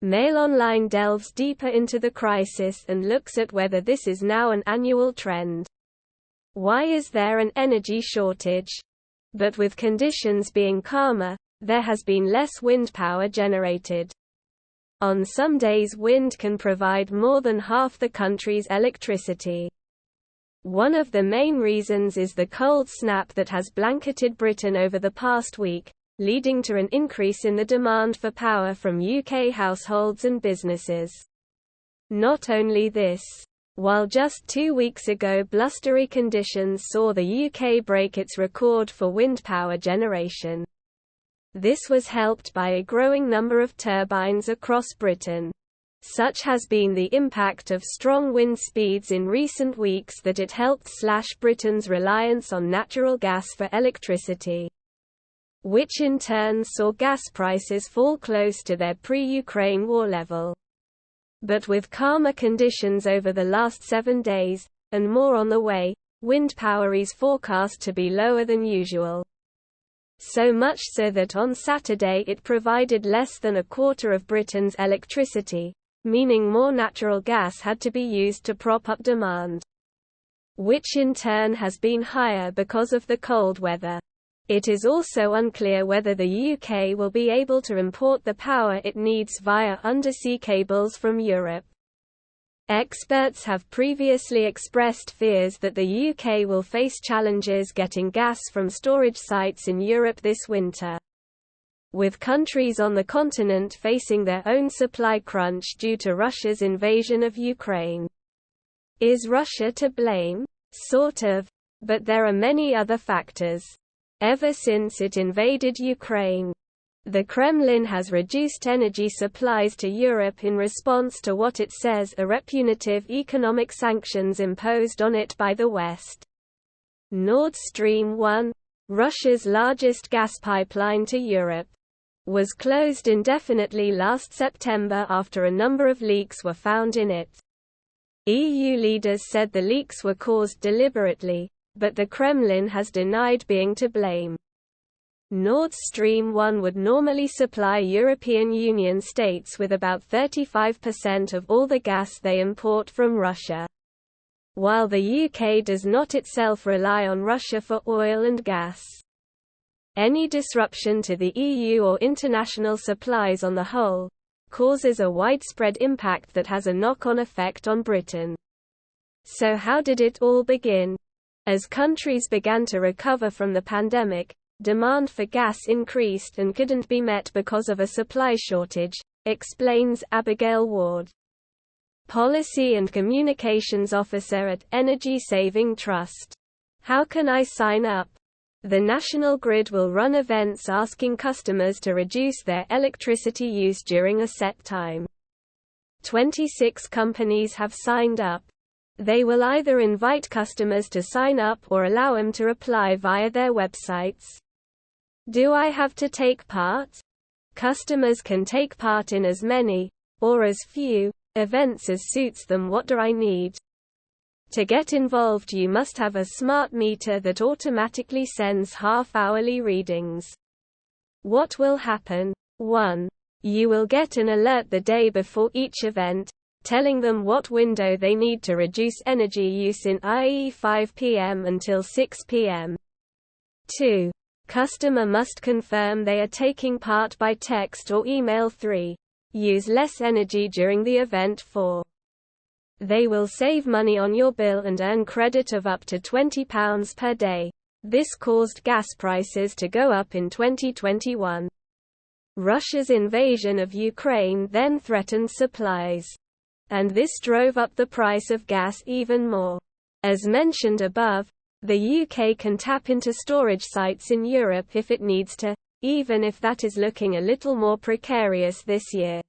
Mail Online delves deeper into the crisis and looks at whether this is now an annual trend. Why is there an energy shortage? But with conditions being calmer, there has been less wind power generated. On some days wind can provide more than half the country's electricity. One of the main reasons is the cold snap that has blanketed Britain over the past week, leading to an increase in the demand for power from UK households and businesses. Not only this, while just 2 weeks ago blustery conditions saw the UK break its record for wind power generation, this was helped by a growing number of turbines across Britain. Such has been the impact of strong wind speeds in recent weeks that it helped slash Britain's reliance on natural gas for electricity, which in turn saw gas prices fall close to their pre-Ukraine war level. But with calmer conditions over the last 7 days, and more on the way, wind power is forecast to be lower than usual. So much so that on Saturday it provided less than a quarter of Britain's electricity, meaning more natural gas had to be used to prop up demand, which in turn has been higher because of the cold weather. It is also unclear whether the UK will be able to import the power it needs via undersea cables from Europe. Experts have previously expressed fears that the UK will face challenges getting gas from storage sites in Europe this winter, with countries on the continent facing their own supply crunch due to Russia's invasion of Ukraine. Is Russia to blame? Sort of. But there are many other factors. Ever since it invaded Ukraine, the Kremlin has reduced energy supplies to Europe in response to what it says are punitive economic sanctions imposed on it by the West. Nord Stream 1, Russia's largest gas pipeline to Europe, was closed indefinitely last September after a number of leaks were found in it. EU leaders said the leaks were caused deliberately, but the Kremlin has denied being to blame. Nord Stream 1 would normally supply European Union states with about 35% of all the gas they import from Russia, while the UK does not itself rely on Russia for oil and gas. Any disruption to the EU or international supplies on the whole causes a widespread impact that has a knock-on effect on Britain. So how did it all begin? As countries began to recover from the pandemic, demand for gas increased and couldn't be met because of a supply shortage, explains Abigail Ward, Policy and Communications Officer at Energy Saving Trust. How can I sign up? The National Grid will run events asking customers to reduce their electricity use during a set time. 26 companies have signed up. They will either invite customers to sign up or allow them to apply via their websites. Do I have to take part? Customers can take part in as many, or as few, events as suits them. What do I need? To get involved, you must have a smart meter that automatically sends half-hourly readings. What will happen? 1. You will get an alert the day before each event, telling them what window they need to reduce energy use in, i.e. 5 p.m. until 6 p.m. 2. Customer must confirm they are taking part by text or email. 3. Use less energy during the event. 4. They will save money on your bill and earn credit of up to £20 per day. This caused gas prices to go up in 2021. Russia's invasion of Ukraine then threatened supplies, and this drove up the price of gas even more. As mentioned above, the UK can tap into storage sites in Europe if it needs to, even if that is looking a little more precarious this year.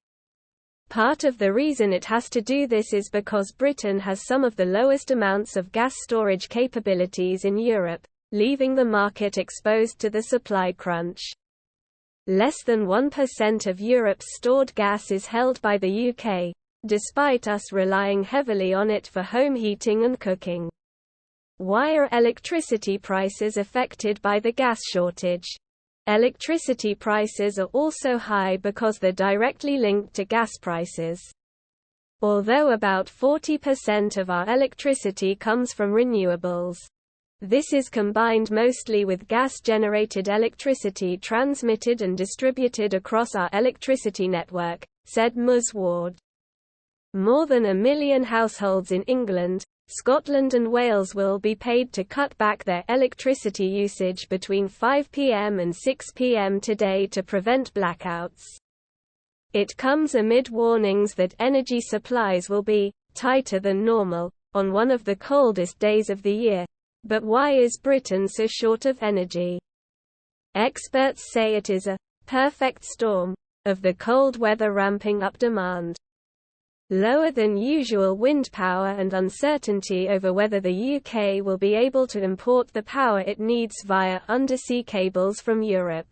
Part of the reason it has to do this is because Britain has some of the lowest amounts of gas storage capabilities in Europe, leaving the market exposed to the supply crunch. Less than 1% of Europe's stored gas is held by the UK, despite us relying heavily on it for home heating and cooking. Why are electricity prices affected by the gas shortage? Electricity prices are also high because they're directly linked to gas prices. Although about 40% of our electricity comes from renewables, this is combined mostly with gas-generated electricity transmitted and distributed across our electricity network, said Ms. Ward. More than 1 million households in England, Scotland and Wales will be paid to cut back their electricity usage between 5 p.m. and 6 p.m. today to prevent blackouts. It comes amid warnings that energy supplies will be tighter than normal on one of the coldest days of the year. But why is Britain so short of energy? Experts say it is a perfect storm of the cold weather ramping up demand, lower than usual wind power, and uncertainty over whether the UK will be able to import the power it needs via undersea cables from Europe.